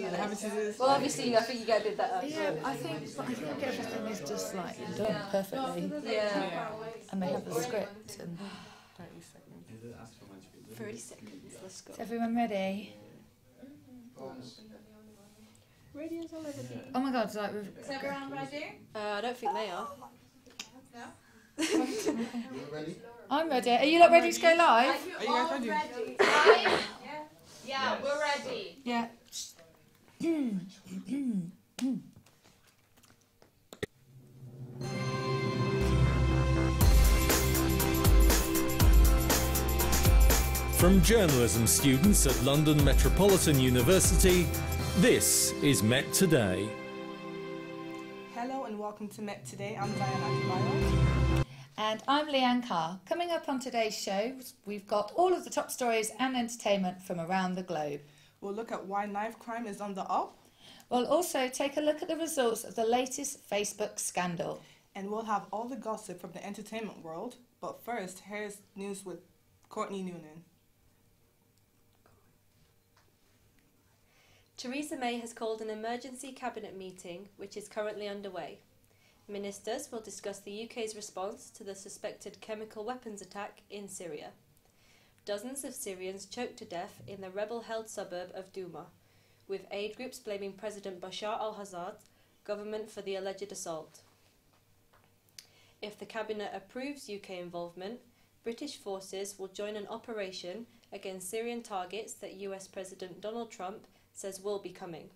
Well, obviously, I think you get a bit better. Yeah, I think everything is just like done perfectly. Yeah. And they have the script. And 30 seconds, let's go. is everyone ready? Radio's all over the... Oh my God! Like Is everyone ready? I don't think they are. No? Ready? I'm ready. Are you not ready to go live? Are you guys ready? Yeah, we're ready. Yeah. From journalism students at London Metropolitan University, this is Met Today. Hello and welcome to Met Today. I'm Diana Adebayo. And I'm Leanne Carr. Coming up on today's show, we've got all of the top stories and entertainment from around the globe. We'll look at why knife crime is on the up. We'll also take a look at the results of the latest Facebook scandal. And we'll have all the gossip from the entertainment world. But first, here's news with Courtney Noonan. Theresa May has called an emergency cabinet meeting, which is currently underway. Ministers will discuss the UK's response to the suspected chemical weapons attack in Syria. Dozens of Syrians choked to death in the rebel-held suburb of Douma, with aid groups blaming President Bashar al-Assad's government for the alleged assault. If the cabinet approves UK involvement, British forces will join an operation against Syrian targets that US President Donald Trump says will be coming.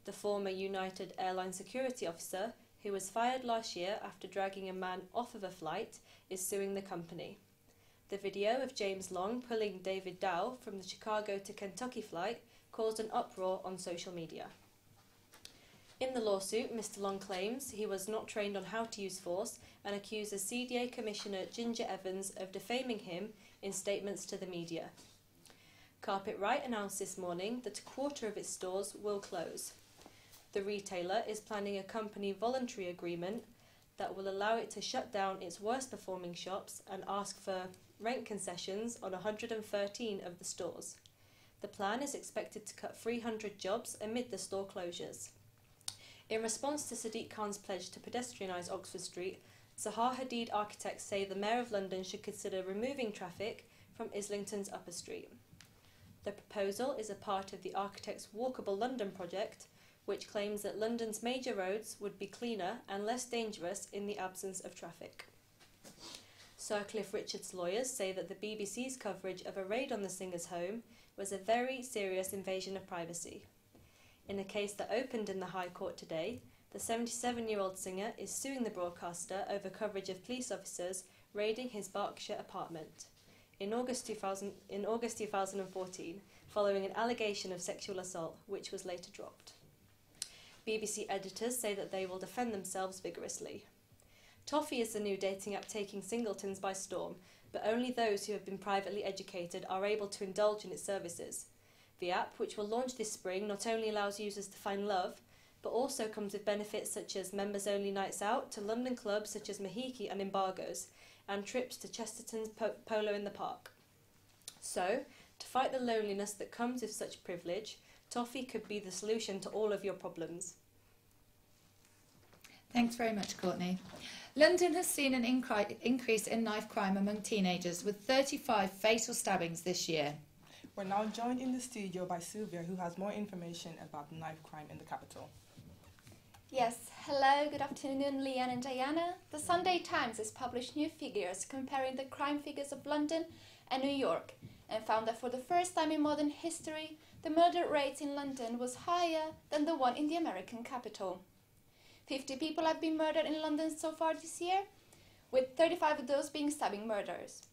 The former United Airlines security officer, who was fired last year after dragging a man off of a flight, is suing the company. The video of James Long pulling David Dow from the Chicago to Kentucky flight caused an uproar on social media. In the lawsuit, Mr. Long claims he was not trained on how to use force and accuses CDA Commissioner Ginger Evans of defaming him in statements to the media. Carpet-Rite announced this morning that a quarter of its stores will close. The retailer is planning a company voluntary agreement that will allow it to shut down its worst-performing shops and ask for rent concessions on 113 of the stores. The plan is expected to cut 300 jobs amid the store closures. In response to Sadiq Khan's pledge to pedestrianise Oxford Street, Zaha Hadid architects say the Mayor of London should consider removing traffic from Islington's Upper Street. The proposal is a part of the architect's Walkable London project, which claims that London's major roads would be cleaner and less dangerous in the absence of traffic. Sir Cliff Richard's lawyers say that the BBC's coverage of a raid on the singer's home was a very serious invasion of privacy. In a case that opened in the High Court today, the 77-year-old singer is suing the broadcaster over coverage of police officers raiding his Berkshire apartment in August 2014, following an allegation of sexual assault, which was later dropped. BBC editors say that they will defend themselves vigorously. Toffee is the new dating app taking singletons by storm, but only those who have been privately educated are able to indulge in its services. The app, which will launch this spring, not only allows users to find love, but also comes with benefits such as members-only nights out to London clubs such as Mahiki and Embargoes, and trips to Chesterton's Polo in the Park. So, to fight the loneliness that comes with such privilege, Toffee could be the solution to all of your problems. Thanks very much, Courtney. London has seen an increase in knife crime among teenagers, with 35 fatal stabbings this year. We're now joined in the studio by Sylvia, who has more information about knife crime in the capital. Yes, hello, good afternoon, Leanne and Diana. The Sunday Times has published new figures comparing the crime figures of London and New York, and found that for the first time in modern history, the murder rate in London was higher than the one in the American capital. 50 people have been murdered in London so far this year, with 35 of those being stabbing murders.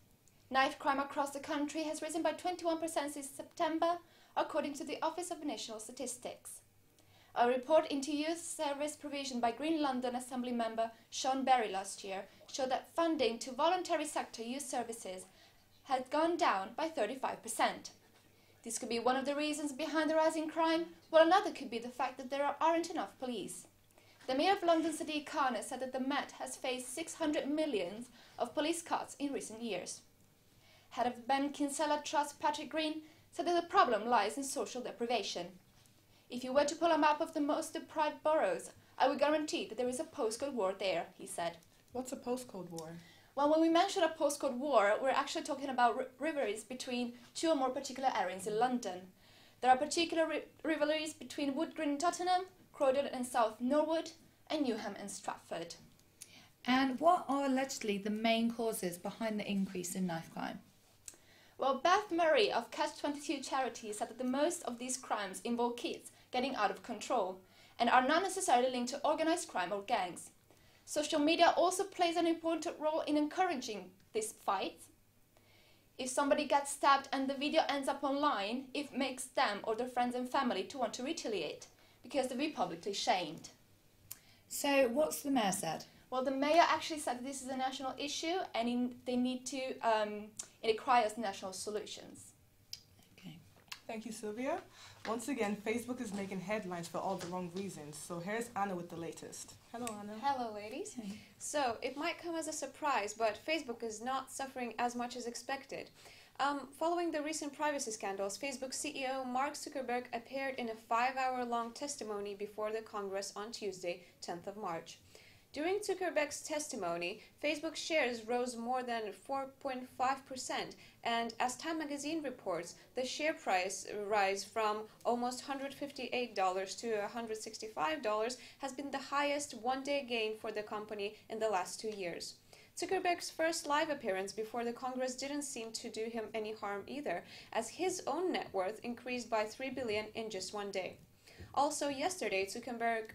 Knife crime across the country has risen by 21% since September, according to the Office of National Statistics. A report into youth service provision by Green London Assembly member Sean Berry last year showed that funding to voluntary sector youth services had gone down by 35%. This could be one of the reasons behind the rising crime, while another could be the fact that there aren't enough police. The Mayor of London, Sadiq Khan, has said that the Met has faced 600 million of police cuts in recent years. Head of Ben Kinsella Trust, Patrick Green, said that the problem lies in social deprivation. If you were to pull a map of the most deprived boroughs, I would guarantee that there is a postcode war there, he said. What's a postcode war? Well, when we mention a postcode war, we're actually talking about rivalries between two or more particular areas in London. There are particular rivalries between Wood Green and Tottenham, Croydon and South Norwood, and Newham and Stratford. And what are allegedly the main causes behind the increase in knife crime? Well, Beth Murray of Catch-22 Charity said that the most of these crimes involve kids getting out of control and are not necessarily linked to organised crime or gangs. Social media also plays an important role in encouraging this fight. If somebody gets stabbed and the video ends up online, it makes them or their friends and family to want to retaliate because they'll be publicly shamed. So what's the mayor said? Well, the mayor actually said that this is a national issue and they need to, it requires national solutions. Okay. Thank you, Sylvia. Once again, Facebook is making headlines for all the wrong reasons. So here's Anna with the latest. Hello, Anna. Hello, ladies. So, it might come as a surprise, but Facebook is not suffering as much as expected. Following the recent privacy scandals, Facebook CEO Mark Zuckerberg appeared in a 5-hour-long testimony before the Congress on Tuesday, 10th of March. During Zuckerberg's testimony, Facebook shares rose more than 4.5%, and as Time magazine reports, the share price rise from almost $158 to $165 has been the highest one-day gain for the company in the last 2 years. Zuckerberg's first live appearance before the Congress didn't seem to do him any harm either, as his own net worth increased by $3 billion in just one day. Also yesterday, Zuckerberg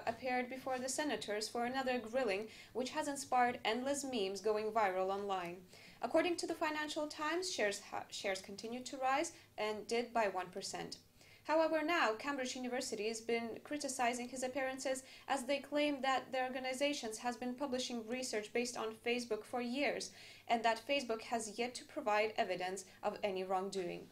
appeared before the senators for another grilling, which has inspired endless memes going viral online. According to the Financial Times, shares continued to rise and did by 1%. However, now Cambridge University has been criticizing his appearances as they claim that the organization has been publishing research based on Facebook for years and that Facebook has yet to provide evidence of any wrongdoing.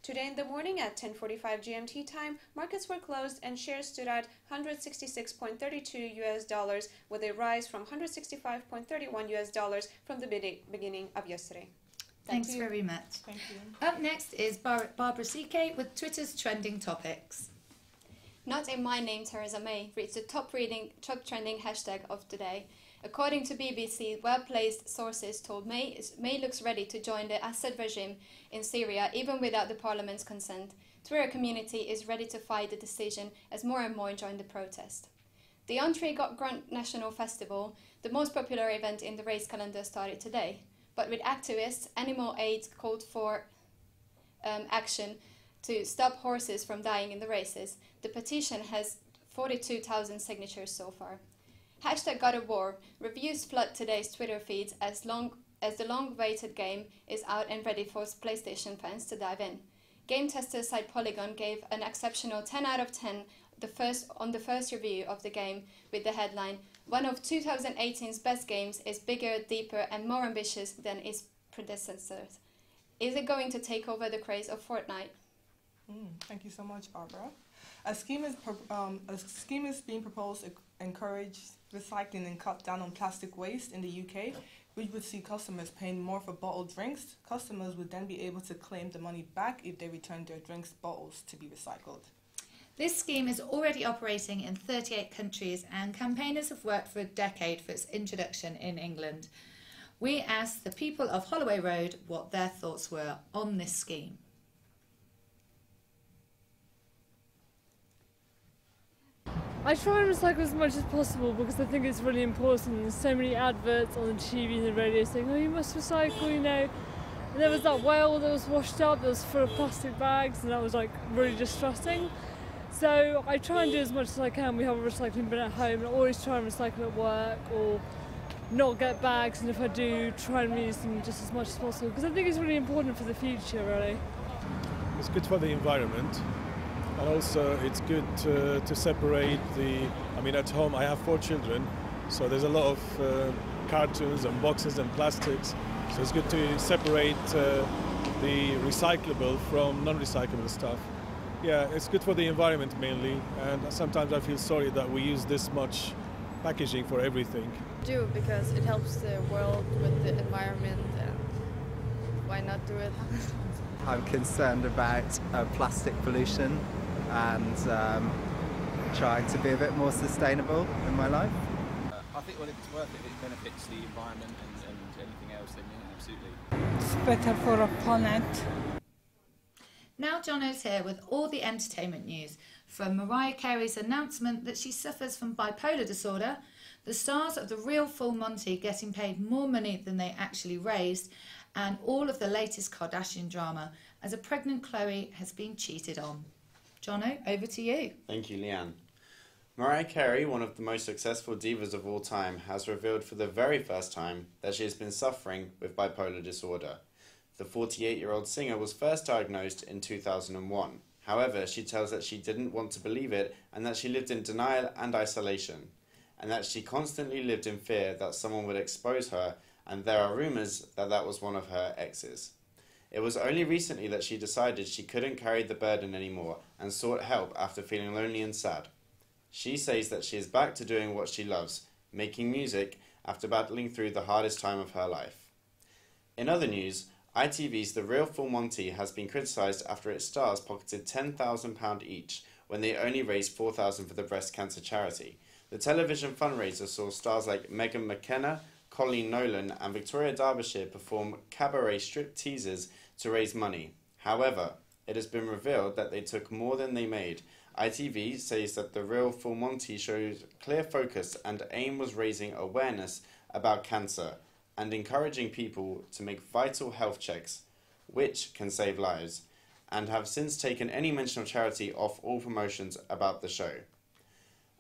Today in the morning at 10:45 GMT time, markets were closed and shares stood at $166.32 with a rise from $165.31 from the beginning of yesterday. Thanks very much. Thank you. Up next is Barbara CK with Twitter's trending topics. Not in my name, Theresa May reached the top trending hashtag of the day. According to BBC, well-placed sources told May looks ready to join the Assad regime in Syria even without the parliament's consent. Twitter community is ready to fight the decision as more and more join the protest. The Entree Grand National Festival, the most popular event in the race calendar, started today, but with activists, animal aids called for action to stop horses from dying in the races. The petition has 42,000 signatures so far. Hashtag God of War. Reviews flood today's Twitter feeds as the long-awaited game is out and ready for PlayStation fans to dive in. Game tester site Polygon gave an exceptional 10 out of 10 on the first review of the game with the headline, "One of 2018's best games is bigger, deeper and more ambitious than its predecessors. Is it going to take over the craze of Fortnite?" Thank you so much, Barbara. A scheme is being proposed to encourage recycling and cut down on plastic waste in the UK, which would see customers paying more for bottled drinks. Customers would then be able to claim the money back if they return their drinks bottles to be recycled. This scheme is already operating in 38 countries and campaigners have worked for a decade for its introduction in England. We asked the people of Holloway Road what their thoughts were on this scheme. I try and recycle as much as possible because I think it's really important. There's so many adverts on the TV and the radio saying, oh, you must recycle, you know. And there was that whale that was washed up that was full of plastic bags and that was like really distressing. So I try and do as much as I can. We have a recycling bin at home and I always try and recycle at work or not get bags, and if I do, try and reuse them just as much as possible because I think it's really important for the future, really. It's good for the environment. And also it's good to separate at home I have 4 children, so there's a lot of cartons and boxes and plastics, so it's good to separate the recyclable from non-recyclable stuff. Yeah, it's good for the environment mainly, and sometimes I feel sorry that we use this much packaging for everything. I do because it helps the world with the environment, and why not do it? I'm concerned about plastic pollution and trying to be a bit more sustainable in my life. I think, well, if it's worth it, if it benefits the environment and anything else, then yeah, absolutely. It's better for the planet. Now Jono's here with all the entertainment news, from Mariah Carey's announcement that she suffers from bipolar disorder, the stars of The Real Full Monty getting paid more money than they actually raised, and all of the latest Kardashian drama as a pregnant Khloe has been cheated on. Jono, over to you. Thank you, Leanne. Mariah Carey, one of the most successful divas of all time, has revealed for the very first time that she has been suffering with bipolar disorder. The 48-year-old singer was first diagnosed in 2001. However, she tells that she didn't want to believe it and that she lived in denial and isolation, and that she constantly lived in fear that someone would expose her, and there are rumours that that was one of her exes. It was only recently that she decided she couldn't carry the burden anymore and sought help after feeling lonely and sad. She says that she is back to doing what she loves, making music, after battling through the hardest time of her life. In other news, ITV's The Real Full Monty has been criticised after its stars pocketed £10,000 each when they only raised £4,000 for the breast cancer charity. The television fundraiser saw stars like Megan McKenna, Colleen Nolan and Victoria Derbyshire perform cabaret strip teasers to raise money. However, it has been revealed that they took more than they made. ITV says that The Real Full Monty shows clear focus and aim was raising awareness about cancer and encouraging people to make vital health checks, which can save lives, and have since taken any mention of charity off all promotions about the show.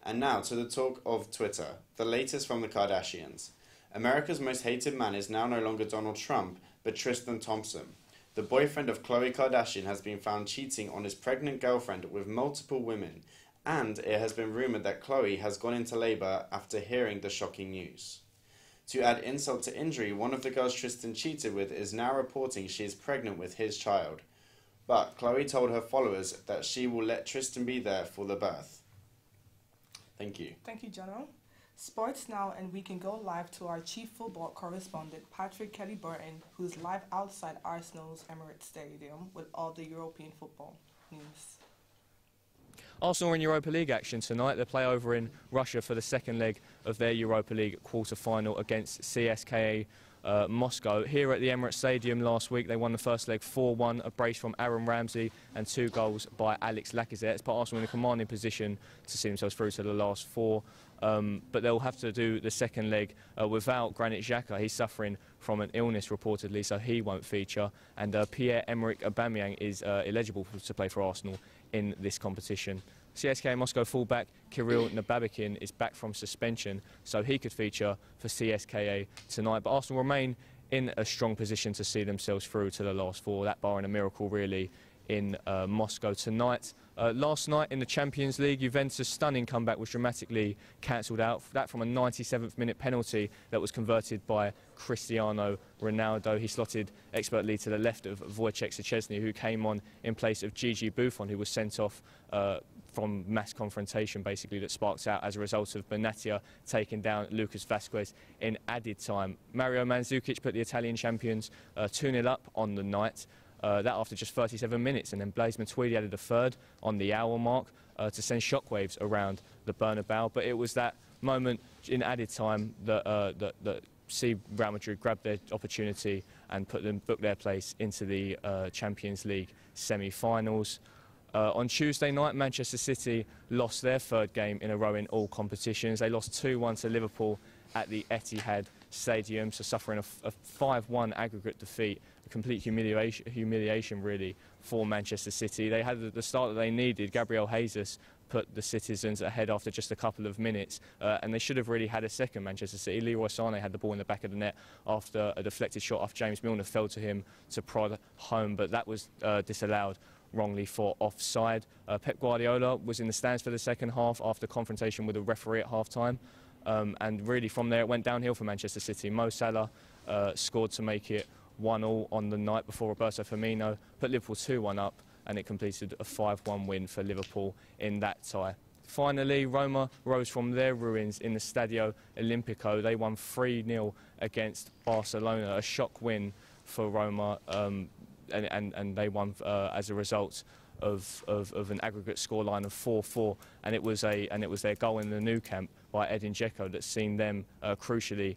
And now to the talk of Twitter, the latest from the Kardashians. America's most hated man is now no longer Donald Trump, but Tristan Thompson. The boyfriend of Khloe Kardashian has been found cheating on his pregnant girlfriend with multiple women, and it has been rumoured that Khloe has gone into labour after hearing the shocking news. To add insult to injury, one of the girls Tristan cheated with is now reporting she is pregnant with his child. But Khloe told her followers that she will let Tristan be there for the birth. Thank you. Thank you, Jono. Sports now, and we can go live to our chief football correspondent, Patrick Kelly-Burton, who's live outside Arsenal's Emirates Stadium with all the European football news. Arsenal are in Europa League action tonight. They play over in Russia for the second leg of their Europa League quarter-final against CSKA Moscow. Here at the Emirates Stadium last week, they won the first leg 4-1, a brace from Aaron Ramsey and 2 goals by Alex Lacazette. It's put Arsenal in a commanding position to see themselves through to the last 4. But they'll have to do the second leg without Granit Xhaka. He's suffering from an illness reportedly, so he won't feature. And Pierre-Emerick Aubameyang is eligible to play for Arsenal in this competition. CSKA Moscow fullback Kirill Nababikin is back from suspension, so he could feature for CSKA tonight. But Arsenal remain in a strong position to see themselves through to the last 4, that barring a miracle really in Moscow tonight. Last night in the Champions League, Juventus' stunning comeback was dramatically cancelled out. That from a 97th minute penalty that was converted by Cristiano Ronaldo. He slotted expertly to the left of Wojciech Szczesny, who came on in place of Gigi Buffon, who was sent off from mass confrontation basically that sparked out as a result of Benatia taking down Lucas Vazquez in added time. Mario Mandzukic put the Italian champions 2-0 up on the night. That after just 37 minutes, and then Blaise Matuidi added a third on the hour mark to send shockwaves around the Bernabeu. But it was that moment in added time that see Real Madrid grab their opportunity and book their place into the Champions League semi-finals. On Tuesday night, Manchester City lost their 3rd game in a row in all competitions. They lost 2-1 to Liverpool at the Etihad Stadium, so suffering a 5-1 aggregate defeat. A complete humiliation really for Manchester City. They had the start that they needed. Gabriel Jesus put the citizens ahead after just a couple of minutes, and they should have really had a second. Manchester City. Leroy Sané had the ball in the back of the net after a deflected shot off James Milner fell to him to prod home, but that was disallowed wrongly for offside. Pep Guardiola was in the stands for the second half after confrontation with the referee at half-time. And really from there it went downhill for Manchester City. Mo Salah scored to make it 1-1 on the night before Roberto Firmino put Liverpool 2-1 up, and it completed a 5-1 win for Liverpool in that tie. Finally, Roma rose from their ruins in the Stadio Olimpico. They won 3-0 against Barcelona, a shock win for Roma. and they won as a result of an aggregate scoreline of 4-4, and it was their goal in the Nou Camp by Edin Dzeko that's seen them crucially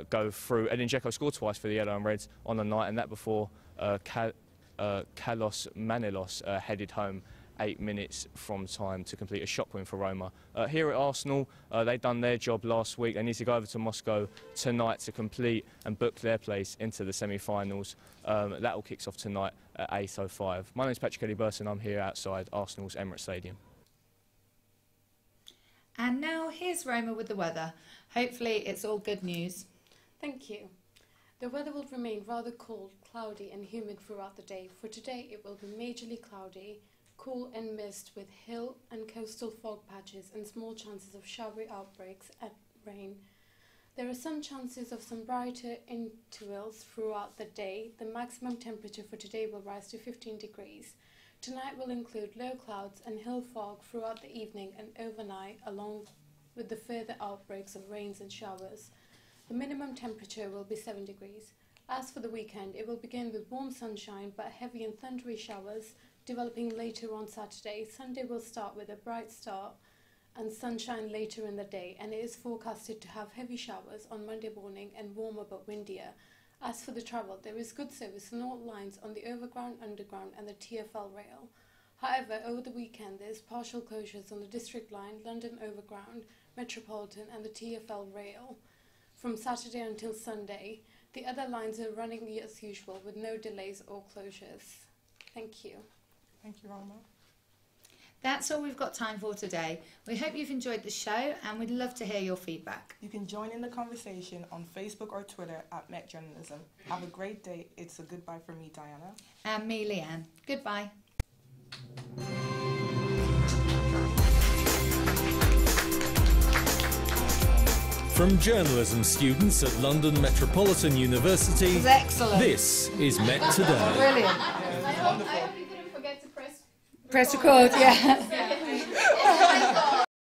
go through. Edin Dzeko scored twice for the Yellow and Reds on the night, and that before Carlos Manelos headed home 8 minutes from time to complete a shock win for Roma. Here at Arsenal, they've done their job last week. They need to go over to Moscow tonight to complete and book their place into the semi-finals. That all kicks off tonight at 8:05. My name's Patrick Kelly-Burton. I'm here outside Arsenal's Emirates Stadium. And now here's Roma with the weather. Hopefully it's all good news. Thank you. The weather will remain rather cold, cloudy and humid throughout the day. For today it will be majorly cloudy, cool and mist with hill and coastal fog patches and small chances of showery outbreaks and rain. There are some chances of some brighter intervals throughout the day. The maximum temperature for today will rise to 15 degrees. Tonight will include low clouds and hill fog throughout the evening and overnight, along with the further outbreaks of rains and showers. The minimum temperature will be 7 degrees. As for the weekend, it will begin with warm sunshine but heavy and thundery showers developing later on Saturday. Sunday will start with a bright start and sunshine later in the day, and it is forecasted to have heavy showers on Monday morning and warmer but windier. As for the travel, there is good service on all lines on the Overground, Underground and the TfL rail. However, over the weekend there is partial closures on the District Line, London Overground, Metropolitan and the TfL rail from Saturday until Sunday. The other lines are running as usual with no delays or closures. Thank you. Thank you, Roma. That's all we've got time for today. We hope you've enjoyed the show and we'd love to hear your feedback. You can join in the conversation on Facebook or Twitter at Met Journalism. Have a great day. It's a goodbye from me, Diana. And me, Leanne. Goodbye. From journalism students at London Metropolitan University, That was excellent. This is Met Today. Brilliant. I hope you didn't forget to press record, yeah.